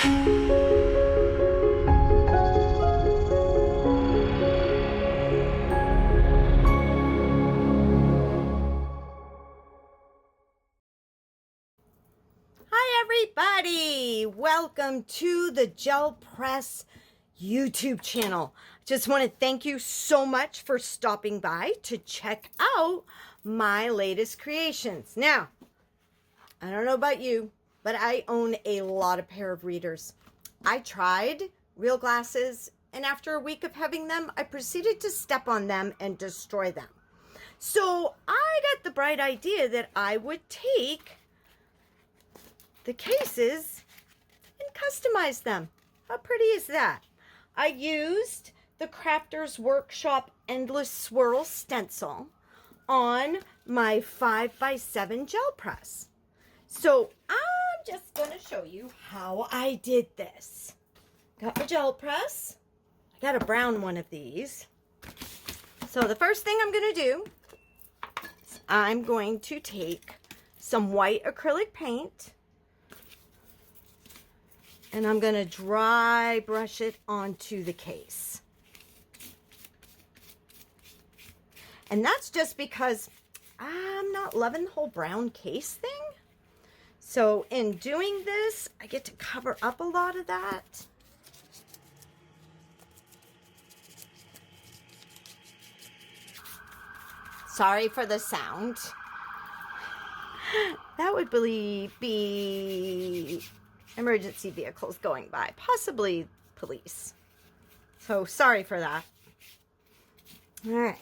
Hi everybody! Welcome to the Gel Press YouTube channel. Just want to thank you so much for stopping by to check out my latest creations. Now, I don't know about you, but I own a lot of pair of readers. I tried real glasses, and after a week of having them, I proceeded to step on them and destroy them. So I got the bright idea that I would take the cases and customize them. How pretty is that? I used the Crafters Workshop Endless Swirl stencil on my 5x7 gel press. So I'm just going to show you how I did this. Got my gel press. I got a brown one of these. So the first thing I'm going to do is I'm going to take some white acrylic paint, and I'm going to dry brush it onto the case. And that's just because I'm not loving the whole brown case thing. So in doing this, I get to cover up a lot of that. Sorry for the sound. That would be emergency vehicles going by, possibly police. So sorry for that. All right.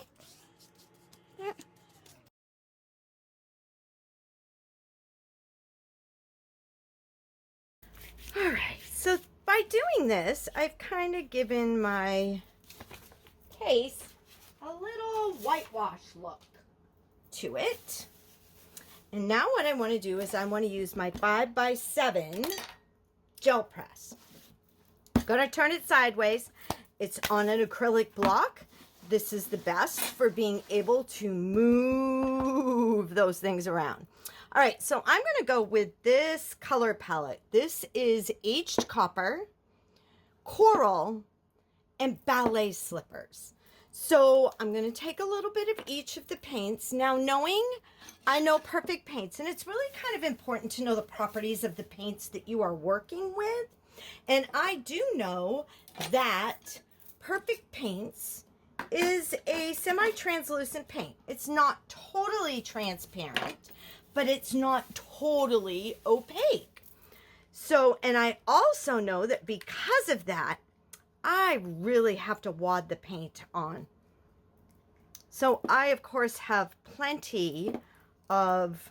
All right, so by doing this, I've kind of given my case a little whitewash look to it. And now what I want to do is I want to use my 5x7 gel press. I'm going to turn it sideways. It's on an acrylic block. This is the best for being able to move those things around. All right, so I'm going to go with this color palette. This is Aged Copper, Coral, and Ballet Slippers. So I'm going to take a little bit of each of the paints. Now, knowing I know perfect paints, and it's really kind of important to know the properties of the paints that you are working with. And I do know that Perfect Paints is a semi-translucent paint. It's not totally transparent, but it's not totally opaque. So, and I also know that because of that, I really have to wad the paint on. So I, of course, have plenty of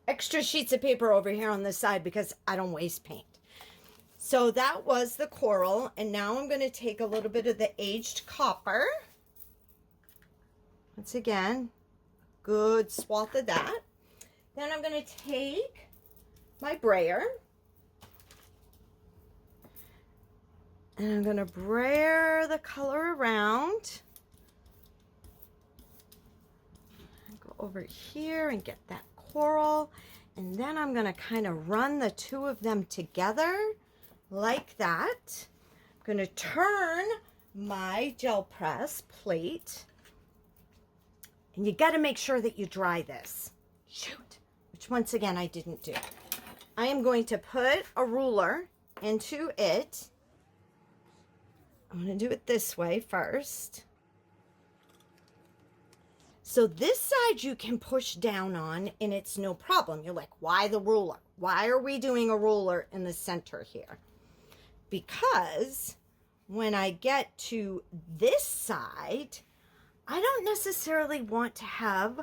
extra sheets of paper over here on the side because I don't waste paint. So that was the Coral, and now I'm going to take a little bit of the Aged Copper. Once again, good swath of that. Then I'm going to take my brayer, and I'm going to brayer the color around. Go over here and get that Coral, and then I'm going to kind of run the two of them together like that. I'm going to turn my gel press plate, and you got to make sure that you dry this. Shoot, which once again I didn't do. I am going to put a ruler into it. I'm going to do it this way first. So this side you can push down on and it's no problem. You're like, why the ruler? Why are we doing a ruler in the center here? Because when I get to this side, I don't necessarily want to have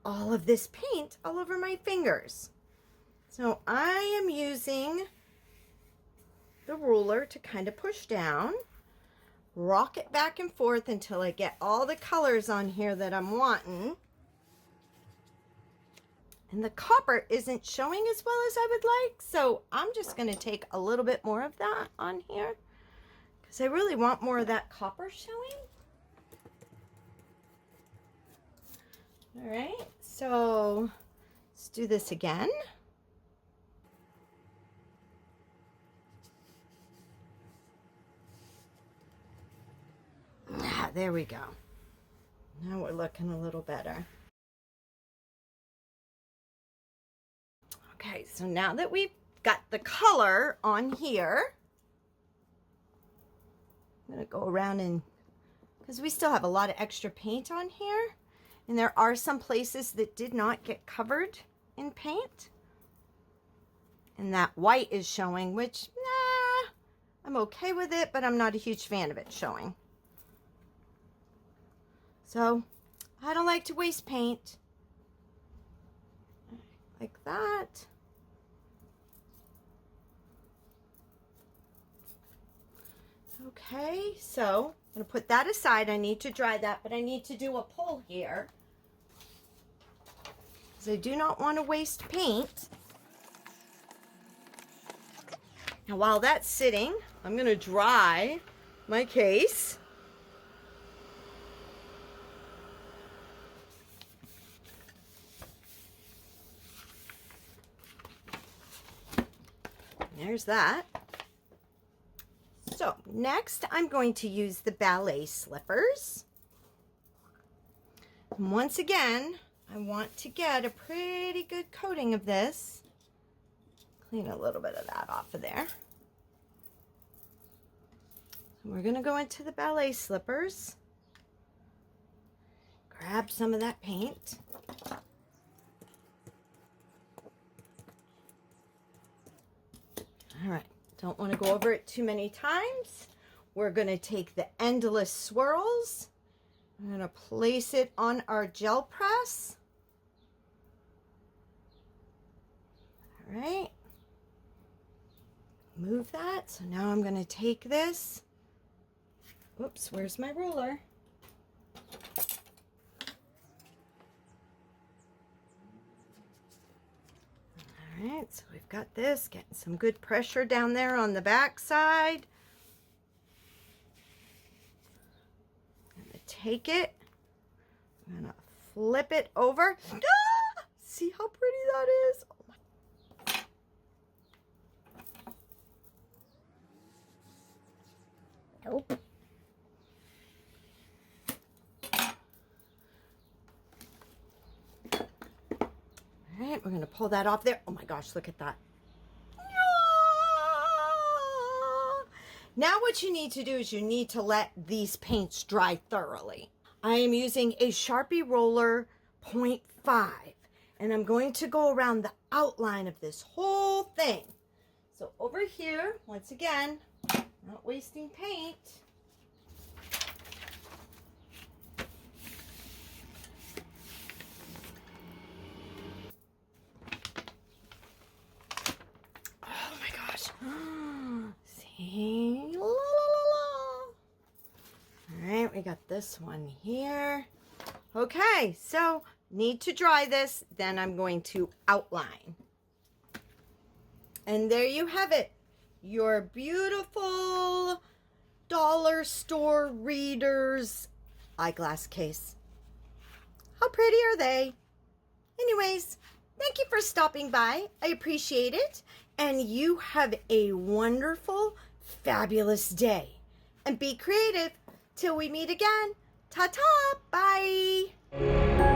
all of this paint all over my fingers. So I am using the ruler to kind of push down, rock it back and forth until I get all the colors on here that I'm wanting. And the copper isn't showing as well as I would like, so I'm just going to take a little bit more of that on here because I really want more of that copper showing. All right, so let's do this again. there we go. Now we're looking a little better. Okay, so now that we've got the color on here, I'm going to go around and, because we still have a lot of extra paint on here, and there are some places that did not get covered in paint. And that white is showing, which, nah, I'm okay with it, but I'm not a huge fan of it showing. So, I don't like to waste paint. Like that. Okay, so I'm going to put that aside. I need to dry that, but I need to do a pull here, because I do not want to waste paint. Now while that's sitting, I'm going to dry my case. There's that. So next I'm going to use the Ballet Slippers. And once again, I want to get a pretty good coating of this. Clean a little bit of that off of there. So we're going to go into the Ballet Slippers. Grab some of that paint. All right, don't want to go over it too many times. We're going to take the endless swirls. I'm going to place it on our gel press. All right. Move that. So now I'm going to take this. Oops, where's my ruler? All right, so we've got this, getting some good pressure down there on the back side. I'm going to take it. I'm going to flip it over. Ah! See how pretty that is? Oh my. Nope. All right, we're going to pull that off there. Oh my gosh, look at that. Now what you need to do is you need to let these paints dry thoroughly. I am using a Sharpie roller 0.5, and I'm going to go around the outline of this whole thing. So over here, once again, not wasting paint. See? La, la, la, la. All right, we got this one here. Okay, so need to dry this, then I'm going to outline. And there you have it. Your beautiful dollar store reader's eyeglass case. How pretty are they? Anyways, thank you for stopping by. I appreciate it. And you have a wonderful, fabulous day. And be creative. Till we meet again. Ta-ta. Bye.